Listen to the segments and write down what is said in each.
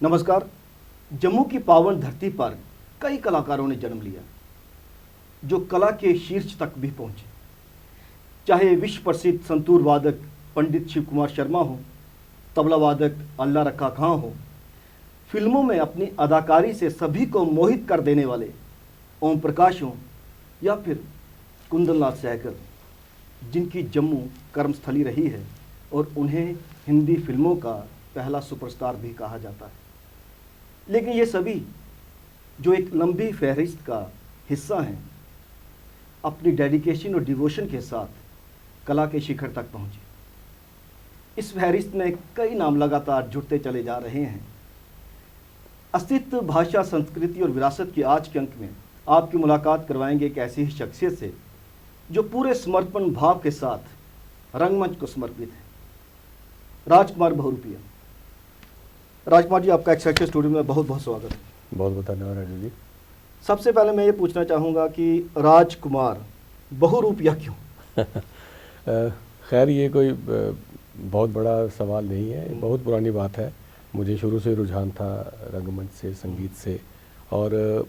नमस्कार। जम्मू की पावन धरती पर कई कलाकारों ने जन्म लिया जो कला के शीर्ष तक भी पहुंचे। चाहे विश्व प्रसिद्ध संतूर वादक पंडित शिव कुमार शर्मा हो, तबला वादक अल्लाह रखा खां हो, फिल्मों में अपनी अदाकारी से सभी को मोहित कर देने वाले ओम प्रकाश हों, या फिर कुंदन लाल सहगल, जिनकी जम्मू कर्मस्थली रही है और उन्हें हिंदी फिल्मों का पहला सुपरस्टार भी कहा जाता है। लेकिन ये सभी जो एक लंबी फहरिस्त का हिस्सा हैं, अपनी डेडिकेशन और डिवोशन के साथ कला के शिखर तक पहुँचे। इस फहरिस्त में कई नाम लगातार जुड़ते चले जा रहे हैं। अस्तित्व, भाषा, संस्कृति और विरासत के आज के अंक में आपकी मुलाकात करवाएंगे एक ऐसी ही शख्सियत से जो पूरे समर्पण भाव के साथ रंगमंच को समर्पित है। राजकुमार बहुरूपिया। राजकुमार जी, आपका एक्सएक्शन स्टूडियो में बहुत बहुत स्वागत है। बहुत बहुत धन्यवाद राजू जी। सबसे पहले मैं ये पूछना चाहूँगा कि राजकुमार बहुरूपिया क्यों? खैर, ये कोई बहुत बड़ा सवाल नहीं है, बहुत पुरानी बात है। मुझे शुरू से रुझान था रंगमंच से, संगीत से, और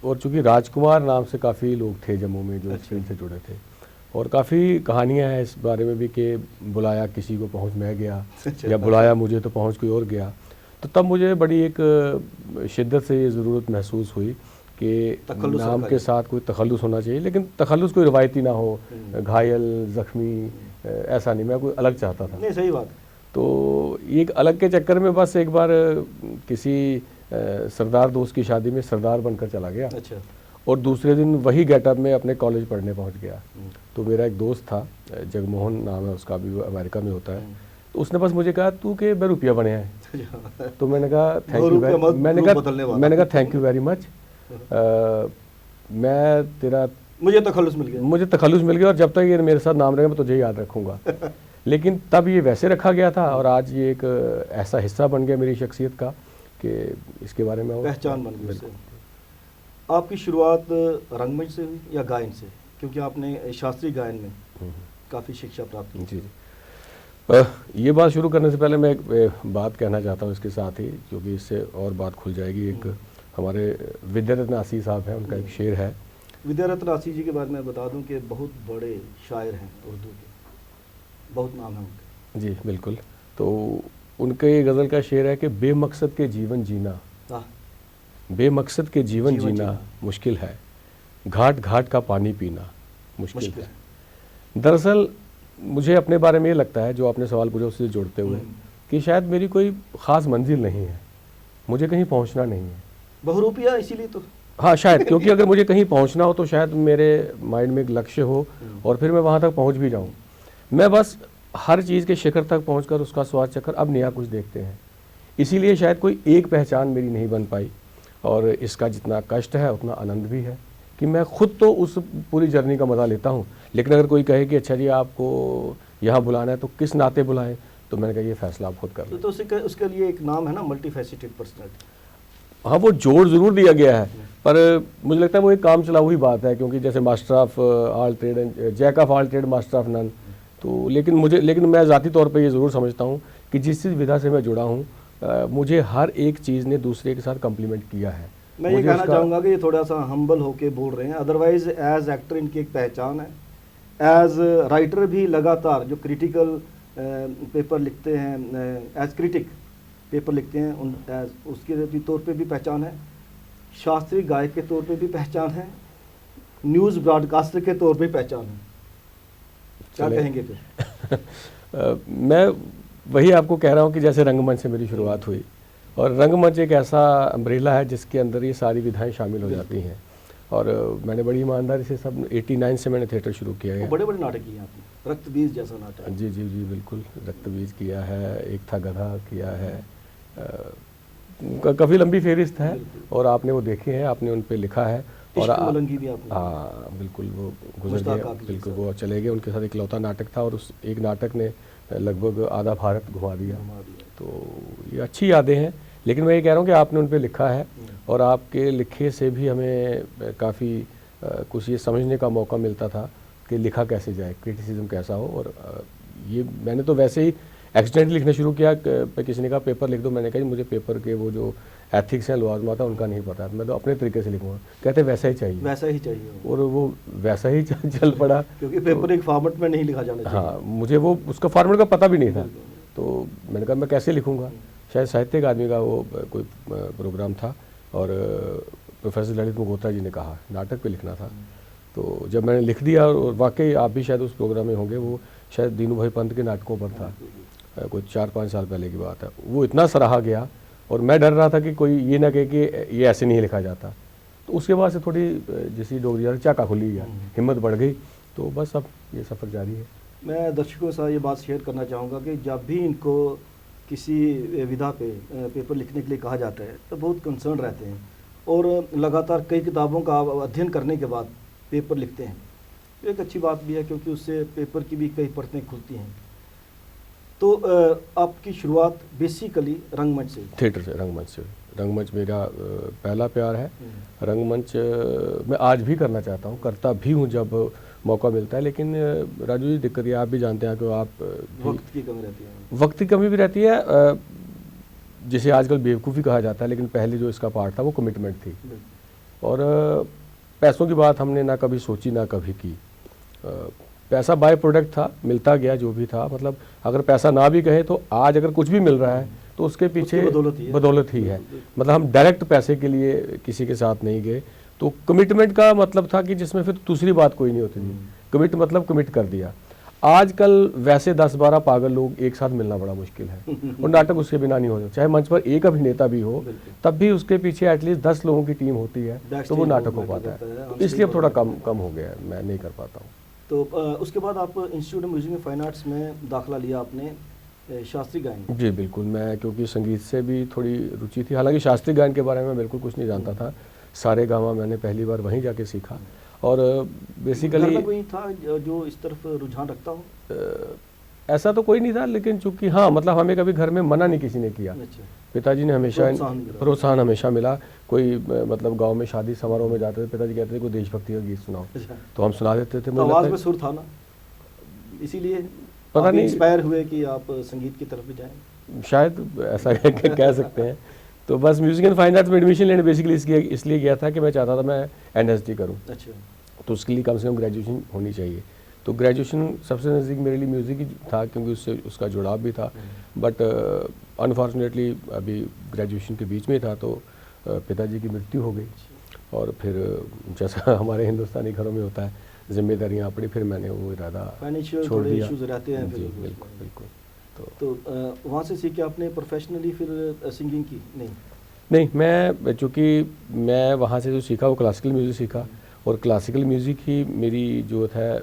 चूँकि राजकुमार नाम से काफ़ी लोग थे जम्मू में जो इस फील्ड से जुड़े थे, और काफ़ी कहानियाँ हैं इस बारे में भी कि बुलाया किसी को पहुँच मैं गया, या बुलाया मुझे तो पहुँच कोई और गया। तो तब मुझे बड़ी एक शिद्दत से ये ज़रूरत महसूस हुई कि नाम के साथ कोई तखल्लुस होना चाहिए, लेकिन तखल्लुस कोई रिवायती ना हो, घायल, ज़ख्मी, ऐसा नहीं। मैं कोई अलग चाहता था। नहीं, सही बात। तो एक अलग के चक्कर में बस एक बार किसी सरदार दोस्त की शादी में सरदार बनकर चला गया। अच्छा। और दूसरे दिन वही गेटअप में अपने कॉलेज पढ़ने पहुंच गया। तो मेरा एक दोस्त था, जगमोहन नाम है उसका, भी अमेरिका में होता है। तो उसने बस मुझे कहा तू के बहुरूपिया बने हैं। तो मैंने कहा थैंक यू, मैंने कहा थैंक यू वेरी मच। मैं तेरा मुझे तखल्लुस मिल गया, और जब तक ये मेरे साथ नाम रहेगा मैं तुझे याद रखूंगा। लेकिन तब ये वैसे रखा गया था, और आज ये एक ऐसा हिस्सा बन गया मेरी शख्सियत का कि इसके बारे में पहचान बन गई। आपकी शुरुआत रंगमंच से हुई या गायन से? क्योंकि आपने शास्त्रीय गायन में काफ़ी शिक्षा प्राप्त की। जी। ये बात शुरू करने से पहले मैं एक बात कहना चाहता हूँ इसके साथ ही, क्योंकि इससे और बात खुल जाएगी। एक हमारे विद्यारत्न आसी साहब हैं, उनका एक शेर है। विद्यारत्न आसी जी के बारे में बता दूं कि बहुत बड़े शायर हैं उर्दू के, बहुत नाम है उनके। जी बिल्कुल। तो उनके गज़ल का शेर है कि बेमकसद के जीवन जीना, बेमकसद के जीवन जीना मुश्किल है, घाट घाट का पानी पीना मुश्किल है। दरअसल मुझे अपने बारे में ये लगता है, जो आपने सवाल पूछा उससे जोड़ते हुए, कि शायद मेरी कोई ख़ास मंजिल नहीं है, मुझे कहीं पहुंचना नहीं है। बहुरूपिया इसीलिए तो। हाँ शायद, क्योंकि अगर मुझे कहीं पहुंचना हो तो शायद मेरे माइंड में एक लक्ष्य हो और फिर मैं वहाँ तक पहुँच भी जाऊँ। मैं बस हर चीज़ के शिखर तक पहुँचकर उसका स्वाद चखकर अब नया कुछ देखते हैं। इसीलिए शायद कोई एक पहचान मेरी नहीं बन पाई, और इसका जितना कष्ट है उतना आनंद भी है कि मैं खुद तो उस पूरी जर्नी का मज़ा लेता हूँ। लेकिन अगर कोई कहे कि अच्छा जी आपको यहाँ बुलाना है तो किस नाते बुलाएं, तो मैंने कहा ये फैसला आप खुद कर लें। तो उसके लिए एक नाम है ना, मल्टी फैसेटेड पर्सनैलिटी। हाँ, वो जोड़ ज़रूर दिया गया है, पर मुझे लगता है वो एक काम चला हुई बात है, क्योंकि जैसे master of all trade and jack of all trade master of none. तो लेकिन मैं ज़ाती तौर पे ये ज़रूर समझता हूँ कि जिस विधा से मैं जुड़ा हूँ, मुझे हर एक चीज़ ने दूसरे के साथ कम्प्लीमेंट किया है। मैं ये कहना चाहूँगा कि ये थोड़ा सा हम्बल होके बोल रहे हैं, अदरवाइज एज एक्टर इनकी एक पहचान है। एज राइटर भी लगातार जो क्रिटिकल पेपर लिखते हैं, एज क्रिटिक पेपर लिखते हैं, उसके तौर पे भी पहचान है। शास्त्रीय गायक के तौर पे भी पहचान है, न्यूज़ ब्रॉडकास्टर के तौर पे पहचान है। क्या कहेंगे फिर? मैं वही आपको कह रहा हूँ कि जैसे रंगमंच से मेरी शुरुआत हुई, और रंगमंच एक ऐसा अम्ब्रेला है जिसके अंदर ये सारी विधाएं शामिल हो जाती हैं। और मैंने बड़ी ईमानदारी से सब 89 से मैंने थिएटर शुरू किया है। बड़े बड़े नाटक किए आपने, रक्त बीज जैसा नाटक। जी जी जी बिल्कुल, रक्त बीज किया है, एक था गधा किया है, काफ़ी लंबी फेहरिस्त है, और आपने वो देखे हैं, आपने उन पे लिखा है। और भी आपने। हाँ बिल्कुल, वो गुजर गया, बिल्कुल वो चले गए। उनके साथ इकलौता नाटक था, और उस एक नाटक ने लगभग आधा भारत घुमा दिया। तो ये अच्छी यादें हैं। लेकिन मैं ये कह रहा हूँ कि आपने उन पे लिखा है, और आपके लिखे से भी हमें काफ़ी कुछ ये समझने का मौका मिलता था कि लिखा कैसे जाए, क्रिटिसिज्म कैसा हो। और ये मैंने तो वैसे ही एक्सीडेंटली लिखना शुरू किया। किसी ने कहा पेपर लिख दो, मैंने कहा जी मुझे पेपर के वो जो एथिक्स हैं लवाजमात उनका नहीं पता, मैं तो अपने तरीके से लिखूंगा। कहते वैसा ही चाहिए, वैसा ही चाहिए, और वो वैसा ही चल पड़ा। क्योंकि पेपर एक फॉर्मेट में नहीं लिखा जाना चाहिए। हाँ, मुझे वो उसका फॉर्मेट का पता भी नहीं था, तो मैंने कहा मैं कैसे लिखूंगा। शायद साहित्य अकादमी का वो कोई प्रोग्राम था और प्रोफेसर ललित मुगोत्रा जी ने कहा नाटक पे लिखना था। तो जब मैंने लिख दिया, और वाकई आप भी शायद उस प्रोग्राम में होंगे, वो शायद दीनू भाई पंत के नाटकों पर था, कोई 4-5 साल पहले की बात है। वो इतना सराहा गया और मैं डर रहा था कि कोई ये ना कहे कि ये ऐसे नहीं लिखा जाता। तो उसके बाद से थोड़ी जैसी डोगरी चाका खुली गया, हिम्मत बढ़ गई, तो बस अब ये सफ़र जारी है। मैं दर्शकों के साथ ये बात शेयर करना चाहूँगा कि जब भी इनको किसी विधा पे पेपर लिखने के लिए कहा जाता है तो बहुत कंसर्न रहते हैं, और लगातार कई किताबों का अध्ययन करने के बाद पेपर लिखते हैं। एक अच्छी बात भी है, क्योंकि उससे पेपर की भी कई परतें खुलती हैं। तो आपकी शुरुआत बेसिकली रंगमंच से? थिएटर से, रंगमंच से। रंगमंच मेरा पहला प्यार है। रंगमंच मैं आज भी करना चाहता हूँ, करता भी हूँ जब मौका मिलता है। लेकिन राजू जी, दिक्कत ये आप भी जानते हैं कि आप वक्त की कमी रहती है। वक्त की कमी भी रहती है, जिसे आजकल बेवकूफ़ी कहा जाता है, लेकिन पहले जो इसका पार्ट था वो कमिटमेंट थी। और पैसों की बात हमने ना कभी सोची ना कभी की। पैसा बाय प्रोडक्ट था, मिलता गया जो भी था। मतलब अगर पैसा ना भी कहे तो आज अगर कुछ भी मिल रहा है तो उसके पीछे बदौलत ही है। मतलब हम डायरेक्ट पैसे के लिए किसी के साथ नहीं गए। तो कमिटमेंट का मतलब था कि जिसमें फिर दूसरी बात कोई नहीं होती थी। कमिट मतलब कमिट कर दिया। आजकल वैसे 10-12 पागल लोग एक साथ मिलना बड़ा मुश्किल है, और नाटक उसके बिना नहीं होता। चाहे मंच पर एक अभिनेता भी हो, तब भी उसके पीछे एटलीस्ट 10 लोगों की टीम होती है, तो वो नाटक हो पाता है। तो इसलिए अब थोड़ा कम हो गया है, मैं नहीं कर पाता हूँ। तो उसके बाद आप institute of music and fine arts में दाखिला लिया आपने शास्त्रीय गायन? जी बिल्कुल, मैं क्योंकि संगीत से भी थोड़ी रुचि थी। हालांकि शास्त्रीय गायन के बारे में बिल्कुल कुछ नहीं जानता था। सारे गामा मैंने पहली बार वहीं जाके सीखा, और बेसिकली कोई था जो इस तरफ रुझान रखता हो? ऐसा तो कोई नहीं था, लेकिन चूंकि हाँ, मतलब हमें कभी घर में मना नहीं किसी ने किया। पिताजी ने हमेशा प्रोत्साहन हमेशा मिला। कोई मतलब गांव में शादी समारोह में जाते थे, पिताजी कहते थे कोई देशभक्ति का गीत सुनाओ, तो हम सुना देते थे। आवाज में सुर था ना, इसीलिए पता नहीं इंस्पायर हुए कि आप संगीत की तरफ भी जाएं, शायद ऐसा कह सकते हैं। तो बस म्यूजिक एंड फाइन आर्ट्स में एडमिशन लेने बेसिकली इसलिए गया था कि मैं चाहता था मैं NSD करूं। अच्छा। तो उसके लिए कम से कम ग्रेजुएशन होनी चाहिए। तो ग्रेजुएशन सबसे नज़दीक मेरे लिए म्यूज़िक ही था, क्योंकि उससे उसका जुड़ाव भी था। बट अनफॉर्चुनेटली अभी ग्रेजुएशन के बीच में था, तो पिताजी की मृत्यु हो गई, और फिर जैसा हमारे हिंदुस्तानी घरों में होता है, जिम्मेदारियाँ पड़ी, फिर मैंने वो इरादा छोड़ दिया। रहते हैं जी बिल्कुल। तो वहाँ से सीख के आपने प्रोफेशनली फिर सिंगिंग की? नहीं, मैं चूँकि मैं वहाँ से जो सीखा वो क्लासिकल म्यूज़िक सीखा, और क्लासिकल म्यूज़िक ही मेरी जो है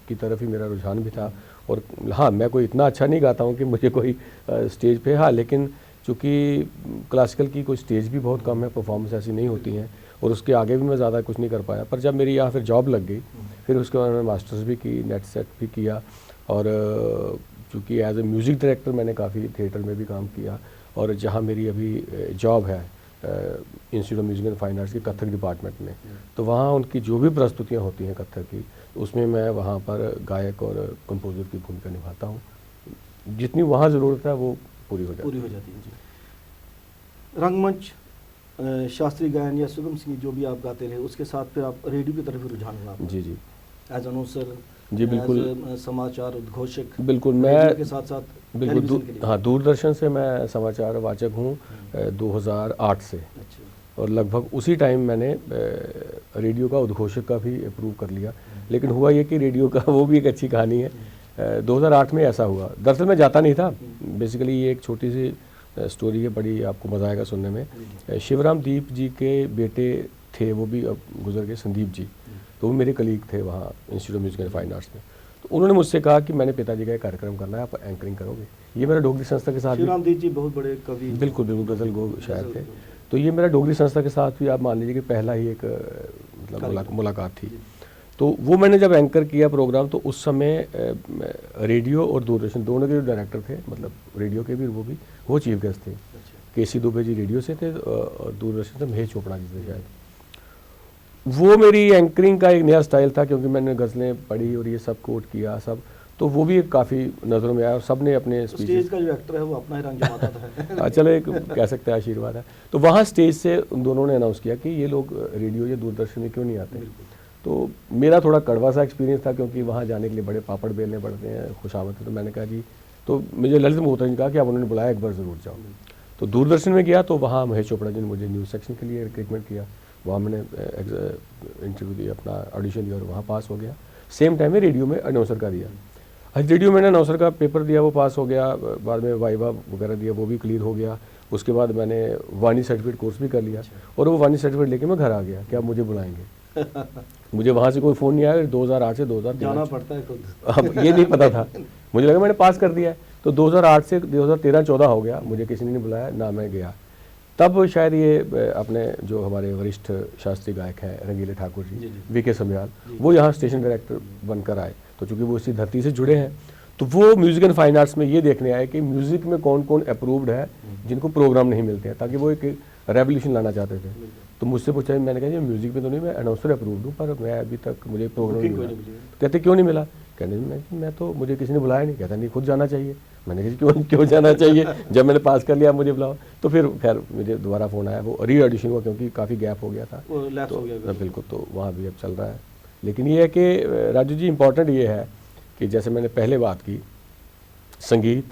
की तरफ ही मेरा रुझान भी था। और हाँ, मैं कोई इतना अच्छा नहीं गाता हूँ कि मुझे कोई स्टेज पे, हाँ, लेकिन चूँकि क्लासिकल की कोई स्टेज भी बहुत कम है, परफॉर्मेंस ऐसी नहीं होती हैं, और उसके आगे भी मैं ज़्यादा कुछ नहीं कर पाया। पर जब मेरी यहाँ फिर जॉब लग गई, फिर उसके बाद मैंने मास्टर्स भी की, नेट सेट भी किया, और चूँकि एज ए म्यूज़िक डायरेक्टर मैंने काफ़ी थिएटर में भी काम किया। और जहाँ मेरी अभी जॉब है institute of music and fine arts के कथक डिपार्टमेंट में, तो वहाँ उनकी जो भी प्रस्तुतियाँ होती हैं कथक की, उसमें मैं वहाँ पर गायक और कंपोजर की भूमिका निभाता हूँ। जितनी वहाँ ज़रूरत है वो पूरी हो जाती है। जी। रंगमंच, शास्त्रीय गायन या सुगम संगीत जो भी आप गाते रहे, उसके साथ फिर आप रेडियो की तरफ रुझान हुआ? जी। As announcer? जी बिल्कुल। समाचार उद्घोषक? बिल्कुल, मैं के साथ बिल्कुल हाँ, दूरदर्शन से मैं समाचार वाचक हूँ 2008 से। अच्छा। और लगभग उसी टाइम मैंने रेडियो का उद्घोषक का भी अप्रूव कर लिया। लेकिन हुआ ये कि रेडियो का वो भी एक अच्छी कहानी है। 2008 में ऐसा हुआ, दरअसल मैं जाता नहीं था। बेसिकली ये एक छोटी सी स्टोरी है, बड़ी आपको मज़ा आएगा सुनने में। शिवराम दीप जी के बेटे थे, वो भी अब गुजर गए, संदीप जी, तो वो मेरे कलीग थे वहाँ institute of music and fine arts में। तो उन्होंने मुझसे कहा कि मैंने पिताजी का एक कार्यक्रम करना है, आप एंकरिंग करोगे। ये मेरा डोगरी संस्था के साथ, शिवराम दीप जी बहुत बड़े कवि, बिल्कुल गज़ल गो शायर थे। तो ये मेरा डोगरी संस्था के साथ भी आप मान लीजिए कि पहला ही एक मतलब मुलाकात थी। तो वो मैंने जब एंकर किया प्रोग्राम, तो उस समय रेडियो और दूरदर्शन दोनों के जो डायरेक्टर थे, मतलब रेडियो के भी वो चीफ गेस्ट थे। केसी दुबे जी रेडियो से थे, और दूरदर्शन से महेश चोपड़ा जी थे शायद। वो मेरी एंकरिंग का एक नया स्टाइल था, क्योंकि मैंने गज़लें पढ़ी और ये सब कोट किया सब, तो वो भी एक काफ़ी नज़रों में आया और सब ने अपने स्टेज का जो एक्टर है वो अपना ही रंग जमाता था। चलो एक कह सकते हैं आशीर्वाद है। तो वहाँ स्टेज से उन दोनों ने अनाउंस किया कि ये लोग रेडियो या दूरदर्शन में क्यों नहीं आते। तो मेरा थोड़ा कड़वा सा एक्सपीरियंस था, क्योंकि वहाँ जाने के लिए बड़े पापड़ बेलने पड़ते हैं, खुशामद है। तो मैंने कहा जी, तो मुझे ललित मल्होत्रा ने कहा कि आप उन्होंने बुलाया, एक बार ज़रूर जाओ। तो दूरदर्शन में गया, तो वहाँ महेश चोपड़ा जी ने मुझे न्यूज़ सेक्शन के लिए रिक्रूटमेंट किया। वहाँ मैंने इंटरव्यू दिया, अपना ऑडिशन दिया और वहाँ पास हो गया। सेम टाइम में रेडियो में अनाउंसर का दिया। रेडियो मैंने अनाउंसर का पेपर दिया, वो पास हो गया। बाद में वाइवा वगैरह दिया, वो भी क्लियर हो गया। उसके बाद मैंने वाणी सर्टिफिकेट कोर्स भी कर लिया और वो वाणी सर्टिफिकेट लेके मैं घर आ गया कि आप मुझे बुलाएंगे। मुझे वहाँ से कोई फ़ोन नहीं आया। 2008 से 2013 जाना पड़ता है खुद। अब ये नहीं पता था, मुझे लगा मैंने पास कर दिया है। तो 2008 से 2013-14 हो गया, मुझे किसी ने नहीं बुलाया, ना मैं गया। तब शायद ये अपने जो हमारे वरिष्ठ शास्त्रीय गायक हैं रंगीले ठाकुर जी, वीके समयाल, वो यहाँ स्टेशन डायरेक्टर बनकर आए। तो चूँकि वो इसी धरती से जुड़े हैं, तो वो म्यूज़िक एंड फाइन आर्ट्स में ये देखने आए कि म्यूज़िक में कौन कौन अप्रूव्ड है जिनको प्रोग्राम नहीं मिलते हैं, ताकि वो एक रेवोल्यूशन लाना चाहते थे। तो मुझसे पूछा, मैंने कहा जी म्यूज़िक में तो नहीं, मैं अनाउंसर अप्रूव्ड हूँ, पर मैं अभी तक मुझे प्रोग्राम नहीं मिला। कहते क्यों नहीं मिला? कहने मैं तो मुझे किसी ने बुलाया नहीं। कहता नहीं, खुद जाना चाहिए। मैंने कहा क्यों जाना चाहिए, जब मैंने पास कर लिया मुझे बुलाओ। तो फिर खैर मुझे दोबारा फ़ोन आया, वो री ऑडिशन हुआ क्योंकि काफ़ी गैप हो गया था, तो बिल्कुल, तो वहाँ भी अब चल रहा है। लेकिन ये है कि राजू जी, इम्पॉर्टेंट ये है कि जैसे मैंने पहले बात की, संगीत,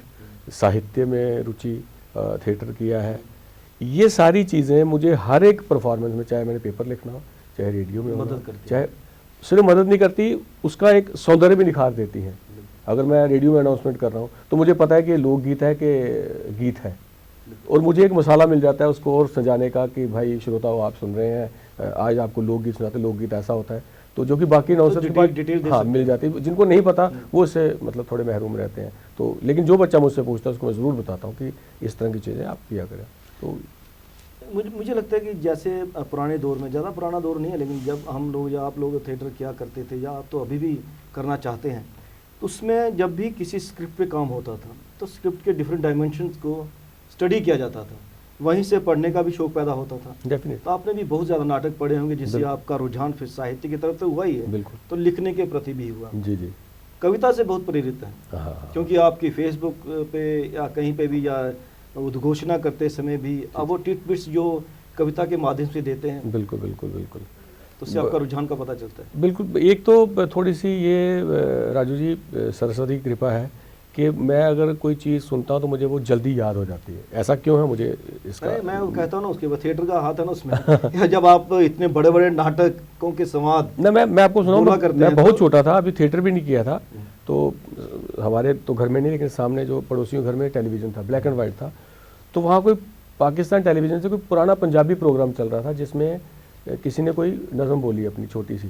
साहित्य में रुचि, थिएटर किया है, ये सारी चीज़ें मुझे हर एक परफॉर्मेंस में, चाहे मैंने पेपर लिखना हो, चाहे रेडियो में होना, चाहे सिर्फ मदद नहीं करती, उसका एक सौंदर्य भी निखार देती हैं। अगर मैं रेडियो में अनाउंसमेंट कर रहा हूँ तो मुझे पता है कि लोकगीत है कि गीत है, और मुझे एक मसाला मिल जाता है उसको और सजाने का कि भाई श्रोताओ आप सुन रहे हैं, आज आपको लोकगीत सुनाते, लोकगीत ऐसा होता है। तो जो कि बाकी अनाउंसर के पास हाँ मिल जाती है, जिनको नहीं पता वो इससे मतलब थोड़े महरूम रहते हैं। तो लेकिन जो बच्चा मुझसे पूछता है उसको मैं ज़रूर बताता हूँ कि इस तरह की चीज़ें आप किया करें। तो मुझे लगता है कि जैसे पुराने दौर में, ज़्यादा पुराना दौर नहीं है, लेकिन जब हम लोग या आप लोग थिएटर किया करते थे, या आप तो अभी भी करना चाहते हैं, तो उसमें जब भी किसी स्क्रिप्ट पे काम होता था तो स्क्रिप्ट के डिफरेंट डायमेंशंस को स्टडी किया जाता था, वहीं से पढ़ने का भी शौक पैदा होता था। डेफिनेट। तो आपने भी बहुत ज़्यादा नाटक पढ़े होंगे, जिससे आपका रुझान फिर साहित्य की तरफ तो हुआ ही है, बिल्कुल, तो लिखने के प्रति भी हुआ। जी जी। कविता से बहुत प्रेरित है, क्योंकि आपकी फेसबुक पे या कहीं पे भी, या उद्घोषणा करते समय भी अब वो टिटबिट्स जो कविता के माध्यम से देते हैं। बिल्कुल बिल्कुल बिल्कुल, तो उससे आपका रुझान का पता चलता है। बिल्कुल। एक तो थोड़ी सी ये राजू जी सरस्वती की कृपा है कि मैं अगर कोई चीज़ सुनता हूँ तो मुझे वो जल्दी याद हो जाती है। ऐसा क्यों है मुझे इसका, मैं वो कहता हूँ ना, उसके बाद थिएटर का हाथ है ना उसमें। जब आप इतने बड़े बड़े नाटकों के संवाद ना, मैं आपको सुनाऊँ, मैं बहुत छोटा था, अभी थिएटर भी नहीं किया था, तो हमारे तो घर में नहीं, लेकिन सामने जो पड़ोसियों घर में टेलीविज़न था, ब्लैक एंड वाइट था, तो वहाँ कोई पाकिस्तान टेलीविज़न से कोई पुराना पंजाबी प्रोग्राम चल रहा था जिसमें किसी ने कोई नज़म बोली अपनी छोटी सी।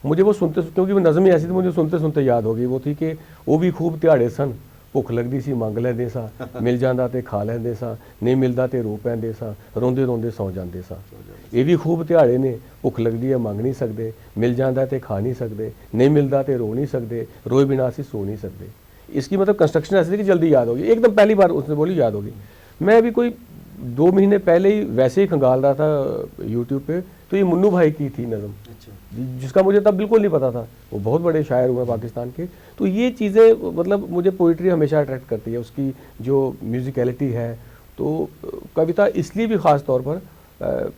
मुझे वो सुनते, क्योंकि वो नज़म ही ऐसी थी, मुझे सुनते सुनते याद हो गई। वो थी कि वो भी खूब तिहाड़े सन, भुख लगदी सी मंग लैंदे सा, मिल जांदा ते खा लैंदे सा, नहीं मिलदा ते रो पैंदे सा, रोंदे रोंदे सौ जांदे सा। ये भी खूब तिहाड़े ने, भुख लगदी है मंग नहीं सकदे, मिल जांदा ते खा नहीं सकदे, नहीं मिलदा ते रो नहीं सकदे, रोए बिना असीं सो नहीं सकदे। इसकी मतलब कंस्ट्रक्शन ऐसी थी कि जल्दी याद होगी, एकदम पहली बार उसने बोली याद होगी। मैं अभी कोई 2 महीने पहले ही वैसे ही खंगाल रहा था यूट्यूब पे, तो ये मुन्नू भाई की थी नज़म, जिसका मुझे तब बिल्कुल नहीं पता था। वो बहुत बड़े शायर हुए पाकिस्तान के। तो ये चीज़ें मतलब मुझे पोइट्री हमेशा अट्रैक्ट करती है, उसकी जो म्यूज़िकलिटी है। तो कविता इसलिए भी ख़ास तौर पर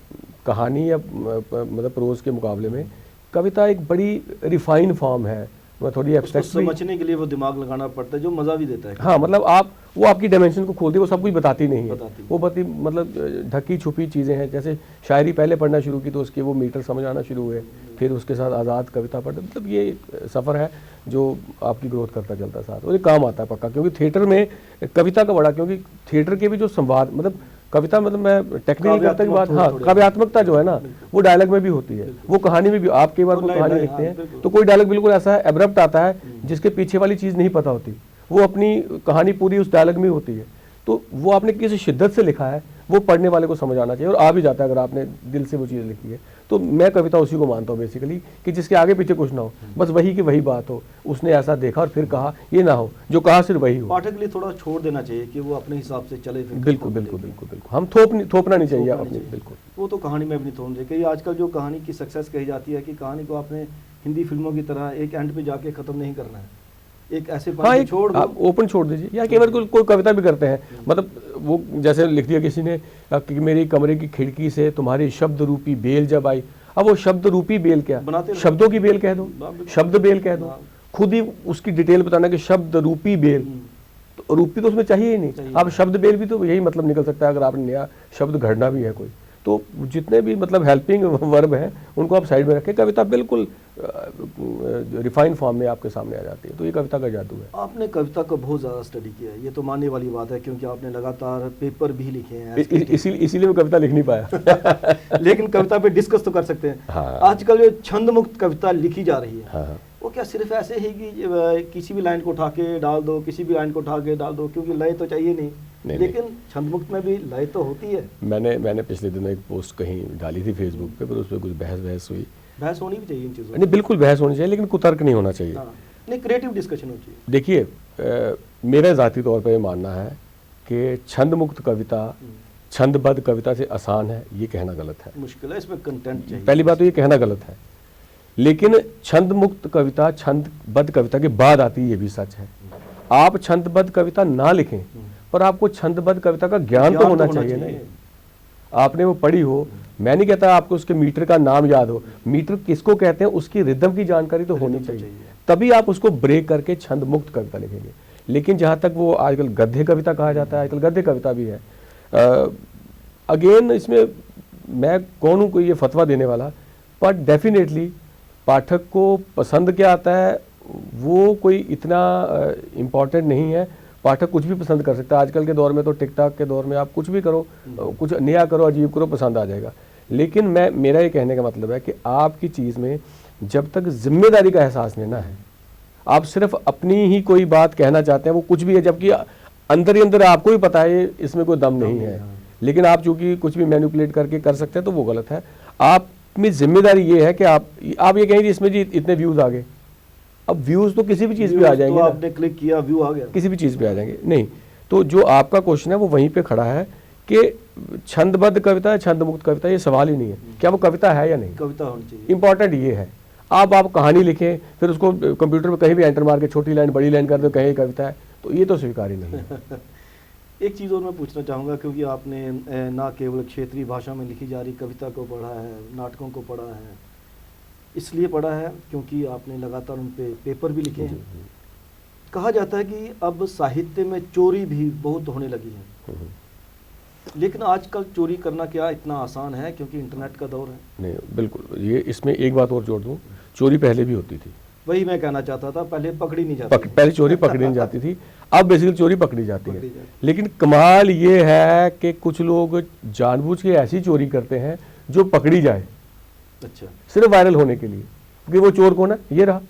कहानी या मतलब प्रोज़ के मुकाबले में कविता एक बड़ी रिफाइन फॉर्म है, मैं थोड़ी एब्स्ट्रैक्ट समझने के लिए वो दिमाग लगाना पड़ता है, जो मज़ा भी देता है। हाँ, मतलब आप वो आपकी डायमेंशन को खोलती है, वो सब कुछ बताती नहीं है, वो मतलब ढकी छुपी चीज़ें हैं। जैसे शायरी पहले पढ़ना शुरू की तो उसके वो मीटर समझ आना शुरू हुए, फिर उसके साथ आज़ाद कविता पढ़ते, मतलब ये एक सफ़र है जो आपकी ग्रोथ करता चलता साथ, और ये काम आता है पक्का। क्योंकि थिएटर में कविता का बड़ा, क्योंकि थिएटर के भी जो संवाद, मतलब कविता मतलब मैं टेक्निकल करता की बात, हाँ, काव्यात्मकता जो है ना वो डायलॉग में भी होती है, वो कहानी में भी। आप कई बार कोई कहानी लिखते हैं तो कोई डायलॉग बिल्कुल ऐसा है, एब्रप्ट आता है, जिसके पीछे वाली चीज़ नहीं पता होती, वो अपनी कहानी पूरी उस डायलॉग में होती है। तो वो आपने किसी शिद्दत से लिखा है, वो पढ़ने वाले को समझ आना चाहिए और आ भी जाता है अगर आपने दिल से वो चीज़ लिखी है। तो मैं कविता उसी को मानता हूँ बेसिकली, कि जिसके आगे पीछे कुछ ना हो, बस वही की वही बात हो, उसने ऐसा देखा और फिर कहा, ये ना हो जो कहा सिर्फ वही हो। पाठक के लिए थोड़ा छोड़ देना चाहिए कि वो अपने हिसाब से चले। बिल्कुल बिल्कुल बिल्कुल बिल्कुल, हम थोपना नहीं चाहिए अपने, बिल्कुल। वो तो कहानी में अपनी थोप दे। आजकल जो कहानी की सक्सेस कही जाती है कि कहानी को आपने हिंदी फिल्मों की तरह एक एंड पे जाके ख़त्म नहीं करना है, एक ऐसे हाँ, पॉइंट छोड़ दो। आप ओपन छोड़ दीजिए, या केवल कोई कविता भी करते हैं, मतलब वो जैसे लिख दिया किसी ने कि मेरी कमरे की खिड़की से तुम्हारी शब्द रूपी बेल जब आई। अब वो शब्द रूपी बेल क्या, बनाते रहो। शब्दों की बेल कह दो, शब्द बेल कह दो, हाँ। खुद ही उसकी डिटेल बताना कि शब्द रूपी बेल, तो रूपी तो उसमें चाहिए ही नहीं। अब शब्द बेल भी तो यही मतलब निकल सकता है अगर आपने नया शब्द घड़ना भी है कोई। तो जितने भी मतलब हेल्पिंग वर्ब हैं उनको आप साइड में रखें, कविता बिल्कुल रिफाइंड फॉर्म में आपके सामने आ जाती है। तो ये कविता का जादू है। आपने कविता को बहुत ज़्यादा स्टडी किया है, ये तो मानने वाली बात है, क्योंकि आपने लगातार पेपर भी लिखे हैं। इसीलिए मैं कविता लिख नहीं पाया। लेकिन कविता पे डिस्कस तो कर सकते हैं। हाँ। आजकल जो छंद मुक्त कविता लिखी जा रही है, हाँ। वो क्या सिर्फ ऐसे ही कि किसी भी लाइन को उठा के डाल दो, किसी भी लाइन को उठा के डाल दो, क्योंकि लय तो चाहिए नहीं, लेकिन छंद मुक्त में भी लय तो होती है। मैंने पिछले दिनों एक पोस्ट कहीं डाली थी फेसबुक पे, पर उस पर कुछ बहस हुई। बहस होनी भी चाहिए इन चीज़ों नहीं, बिल्कुल बहस होनी चाहिए, लेकिन कुतर्क नहीं होना चाहिए। हाँ, नहीं, क्रिएटिव डिस्कशन होनी चाहिए। देखिए, मेरा ज़ाती तौर पर ये मानना है कि छंद मुक्त कविता छंदबद्ध कविता से आसान है, ये कहना गलत है। मुश्किल है, इसमें कंटेंट चाहिए। पहली बात तो ये कहना गलत है, लेकिन छंद मुक्त कविता छंदबद्ध कविता के बाद आती है, ये भी सच है। आप छंदबद्ध कविता ना लिखें, पर आपको छंदबद्ध कविता का ज्ञान तो होना चाहिए नहीं। आपने वो पढ़ी हो, मैं नहीं कहता आपको उसके मीटर का नाम याद हो, मीटर किसको कहते हैं उसकी रिदम की जानकारी तो होनी चाहिए, तभी आप उसको ब्रेक करके छंद मुक्त कविता लिखेंगे। लेकिन जहाँ तक वो आजकल गद्य कविता कहा जाता है, आजकल गद्य कविता भी है। अगेन इसमें मैं कौन हूँ कोई ये फतवा देने वाला, पर डेफिनेटली पाठक को पसंद क्या आता है वो कोई इतना इम्पॉर्टेंट नहीं है। पाठक कुछ भी पसंद कर सकता है। आजकल के दौर में तो टिकटॉक के दौर में आप कुछ भी करो, कुछ नया करो, अजीब करो, पसंद आ जाएगा। लेकिन मेरा ये कहने का मतलब है कि आपकी चीज़ में जब तक जिम्मेदारी का एहसास लेना है, आप सिर्फ अपनी ही कोई बात कहना चाहते हैं, वो कुछ भी है, जबकि अंदर ही अंदर आपको भी पता है इसमें कोई दम नहीं है, लेकिन आप चूंकि कुछ भी मैनिपुलेट करके कर सकते हैं, तो वो गलत है। आप में जिम्मेदारी ये है कि आप ये कहेंगे इसमें जी इतने व्यूज आ गए। अब व्यूज तो किसी भी चीज़ पे आ जाएंगे, तो आपने क्लिक किया, व्यू आ गया, किसी भी चीज़ पे आ जाएंगे। नहीं, तो जो आपका क्वेश्चन है वो वहीं पे खड़ा है कि छंदबद्ध कविता है छंद मुक्त कविता, ये सवाल ही नहीं है। क्या वो कविता है या नहीं, कविता होनी चाहिए। इंपॉर्टेंट ये है। आप कहानी लिखें, फिर उसको कंप्यूटर पे कहीं भी एंटर मार के छोटी लाइन बड़ी लाइन कर दो, कहीं कविता है, तो ये तो स्वीकार ही नहीं है। एक चीज़ और मैं पूछना चाहूँगा, क्योंकि आपने ना केवल क्षेत्रीय भाषा में लिखी जा रही कविता को पढ़ा है, नाटकों को पढ़ा है, इसलिए पढ़ा है क्योंकि आपने लगातार उन पे पेपर भी लिखे हैं। कहा जाता है कि अब साहित्य में चोरी भी बहुत होने लगी है, लेकिन आजकल चोरी करना क्या इतना आसान है, क्योंकि इंटरनेट का दौर है। नहीं, बिल्कुल, ये इसमें एक बात और जोड़ दूँ, चोरी पहले भी होती थी। वही मैं कहना चाहता था, पहले पकड़ी नहीं जाती, पहले चोरी पकड़ी नहीं जाती थी, अब बेसिकली चोरी पकड़ी जाती है। लेकिन कमाल ये है कि कुछ लोग जानबूझ के ऐसी चोरी करते हैं जो पकड़ी जाए, अच्छा, सिर्फ वायरल होने के लिए कि वो चोर कौन है, ये रहा।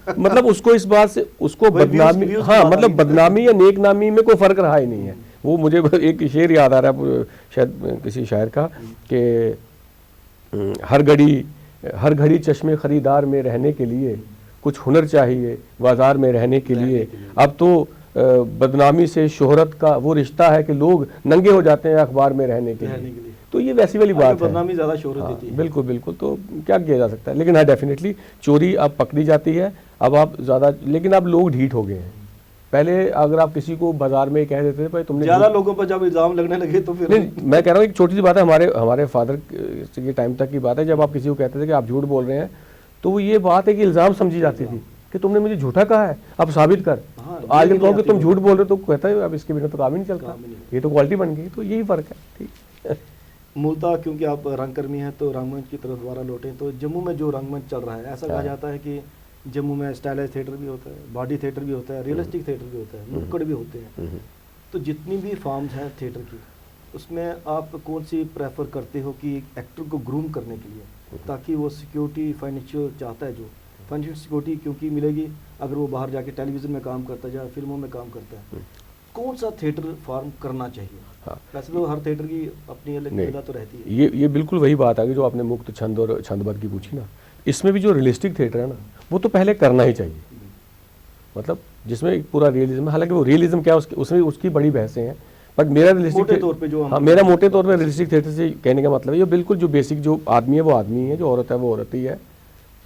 मतलब उसको इस बात से उसको बदनामी, हाँ, मतलब बदनामी या नेक नामी में कोई फर्क रहा ही नहीं है। वो मुझे एक शेर याद आ रहा है शायद किसी शायर का कि हर घड़ी चश्मे खरीदार में रहने के लिए कुछ हुनर चाहिए बाजार में रहने के लिए। अब तो बदनामी से शोहरत का वो रिश्ता है कि लोग नंगे हो जाते हैं अखबार में रहने के लिए। तो ये वैसी वाली बात है, बदनामी ज़्यादा शोहरत देती है। बिल्कुल बिल्कुल, तो क्या किया जा सकता है। लेकिन हाँ, डेफिनेटली चोरी अब पकड़ी जाती है, अब आप ज़्यादा, लेकिन अब लोग ढीठ हो गए हैं। पहले अगर आप किसी को बाजार में कह देते थे भाई तुमने, ज़्यादा लोगों पर जब इल्ज़ाम लगने लगे तो फिर नहीं, मैं कह रहा हूँ एक छोटी सी बात है, हमारे फादर के टाइम तक की बात है, जब आप किसी को कहते थे कि आप झूठ बोल रहे हैं, तो वो ये बात है कि इल्ज़ाम समझी जाती थी कि तुमने मुझे झूठा कहा है, अब साबित कर। हाँ, तो आजकल कहो कि तुम झूठ बोल रहे हो, तो कहता है अब इसके बिना तो काम ही नहीं चलता, ये तो क्वालिटी बन गई। तो यही फ़र्क है। ठीक, मूलतः क्योंकि आप रंगकर्मी हैं, तो रंगमंच की तरफ दोबारा लौटें, तो जम्मू में जो रंगमंच चल रहा है, ऐसा कहा जाता है कि जम्मू में स्टाइलाइज थिएटर भी होता है, बॉडी थिएटर भी होता है, रियलिस्टिक थिएटर भी होता है, नुक्कड़ भी होते हैं। तो जितनी भी फॉर्म्स हैं थिएटर की, उसमें आप कौन सी प्रेफर करते हो कि एक्टर को ग्रूम करने के लिए, ताकि वो सिक्योरिटी फाइनेंशियल चाहता है, जो फाइनेंशियल सिक्योरिटी क्योंकि मिलेगी अगर वो बाहर जाके टेलीविज़न में काम करता है या फिल्मों में काम करता है, कौन सा थिएटर फॉर्म करना चाहिए? हाँ, वैसे तो हर थिएटर की अपनी अलग जगह तो रहती है। ये बिल्कुल वही बात आ गई जो आपने मुक्त छंद और छंदबद्ध की पूछी ना। इसमें भी जो रियलिस्टिक थिएटर है ना, वो तो पहले करना ही चाहिए। मतलब जिसमें एक पूरा रियलिज्म, हालांकि वो रियलिज्म क्या उसमें उसकी बड़ी बहसें हैं, बट मेरा रियलिस्टिक तौर पे जो, हाँ, मेरा मोटे तौर पे रियलिस्टिक थिएटर से कहने का मतलब है ये बिल्कुल जो बेसिक जो आदमी है वो आदमी है, जो औरत है वो औरत ही है,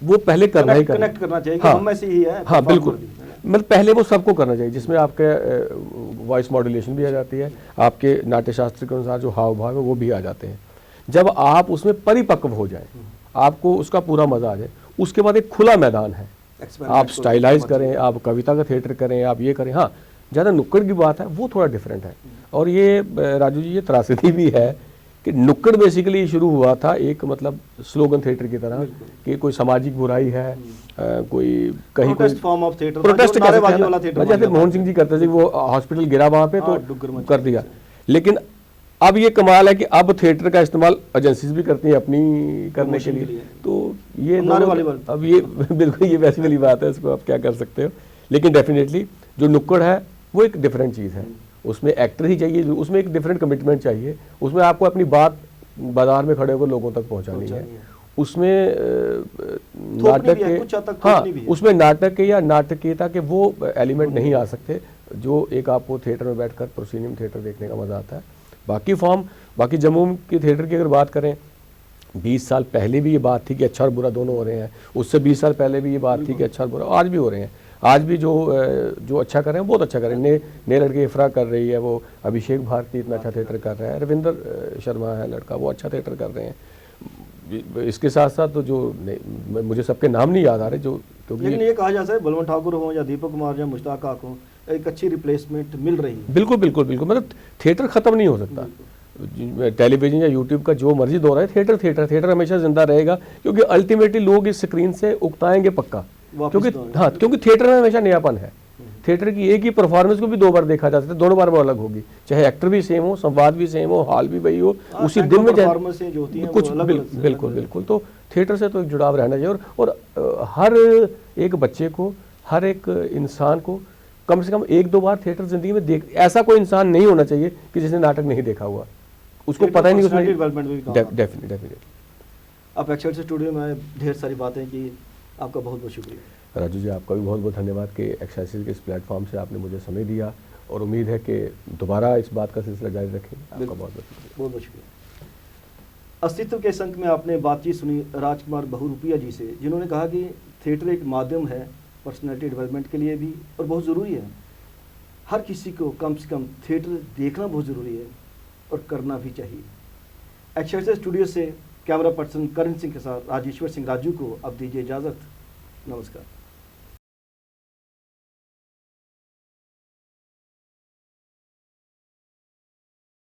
वो पहले करना ही करना। कनेक्ट करना चाहिए कि हाँ, हम में से ही है। हाँ बिल्कुल, मतलब पहले वो सबको करना चाहिए, जिसमें आपके वॉइस मॉड्यूलेशन भी आ जाती है, आपके नाट्यशास्त्र के अनुसार जो हाव भाव है वो भी आ जाते हैं। जब आप उसमें परिपक्व हो जाएं, आपको उसका पूरा मजा आ जाए, उसके बाद एक खुला मैदान है, आप स्टाइलाइज करें, आप कविता का थिएटर करें, आप ये करें। हाँ, ज़्यादा नुक्कड़ की बात है वो थोड़ा डिफरेंट है। और ये राजू जी, ये त्रासदी भी है कि नुक्कड़ बेसिकली शुरू हुआ था एक मतलब स्लोगन थिएटर की तरह कि कोई सामाजिक बुराई है, कोई कहीं कोई फॉर्म ऑफ थिएटर, प्रोटेस्ट नारेबाजी वाला थिएटर, जैसे मोहन सिंह जी करते थे, वो हॉस्पिटल गिरा वहाँ पे तो कर दिया। लेकिन अब ये कमाल है कि अब थिएटर का इस्तेमाल एजेंसीज भी करती हैं अपनी करने के लिए, तो ये अब ये बिल्कुल ये वैसी वाली बात है, इसको आप क्या कर सकते हो। लेकिन डेफिनेटली जो नुक्कड़ है वो एक डिफरेंट चीज़ है, उसमें एक्टर ही चाहिए, उसमें एक डिफरेंट कमिटमेंट चाहिए, उसमें आपको अपनी बात बाजार में खड़े होकर लोगों तक पहुंचानी है, उसमें नाटक के, हाँ उसमें नाटक के या नाटकीयता के वो एलिमेंट नहीं आ सकते जो एक आपको थिएटर में बैठकर प्रोसीनियम थिएटर देखने का मज़ा आता है। बाकी जम्मू के थिएटर की अगर बात करें, 20 साल पहले भी ये बात थी कि अच्छा और बुरा दोनों हो रहे हैं, उससे 20 साल पहले भी ये बात थी कि अच्छा और बुरा, आज भी हो रहे हैं। आज भी जो अच्छा कर रहे हैं बहुत अच्छा कर रहे हैं। नए लड़के इफ्रा कर रही है, वो अभिषेक भारती इतना अच्छा थिएटर कर रहा है, रविंदर शर्मा है लड़का, वो अच्छा थिएटर कर रहे हैं। इसके साथ साथ तो जो मुझे सबके नाम नहीं याद आ रहे, जो लेकिन ये कहा जा सकता है बलवंत ठाकुर हो या दीपक कुमार या मुश्ताक आक हो, एक अच्छी रिप्लेसमेंट मिल रही है। बिल्कुल बिल्कुल बिल्कुल, मतलब थिएटर खत्म नहीं हो सकता। टेलीविजन या यूट्यूब का जो मर्जी दौर है, थिएटर हमेशा जिंदा रहेगा, क्योंकि अल्टीमेटली लोग इस स्क्रीन से उकताएंगे पक्का, क्योंकि थिएटर में हमेशा नयापन है। थिएटर की एक ही परफॉर्मेंस को भी 2 बार देखा जा सकता है, दोनों बार वो अलग होगी, चाहे एक्टर भी सेम हो, संवाद भी सेम हो, हॉल भी वही हो, उसी दिन में कुछ बिल्कुल बिल्कुल। तो थिएटर से तो एक जुड़ाव रहना चाहिए, और हर एक बच्चे को, हर एक इंसान को कम से कम 1-2 बार थिएटर जिंदगी में देख, ऐसा कोई इंसान नहीं होना चाहिए कि जिसने नाटक नहीं देखा हुआ, उसको पता ही नहीं उसमें डेफिनेटली। आप एक्सेल स्टूडियो में ढेर सारी बातें की, आपका बहुत बहुत शुक्रिया। राजू जी, आपका भी बहुत बहुत धन्यवाद कि एक्साइसिस के इस प्लेटफॉर्म से आपने मुझे समय दिया, और उम्मीद है कि दोबारा इस बात का सिलसिला जारी रखेंगे। आपका बहुत बहुत शुक्रिया। अस्तित्व के संक में आपने बातचीत सुनी राजकुमार बहुरूपिया जी से, जिन्होंने कहा कि थिएटर एक माध्यम है पर्सनैलिटी डेवलपमेंट के लिए भी, और बहुत ज़रूरी है। हर किसी को कम से कम थिएटर देखना बहुत ज़रूरी है, और करना भी चाहिए। एक्सेल स्टूडियो से कैमरा पर्सन करण सिंह के साथ राजेश्वर सिंह राजू को अब दीजिए इजाज़त। नमस्कार।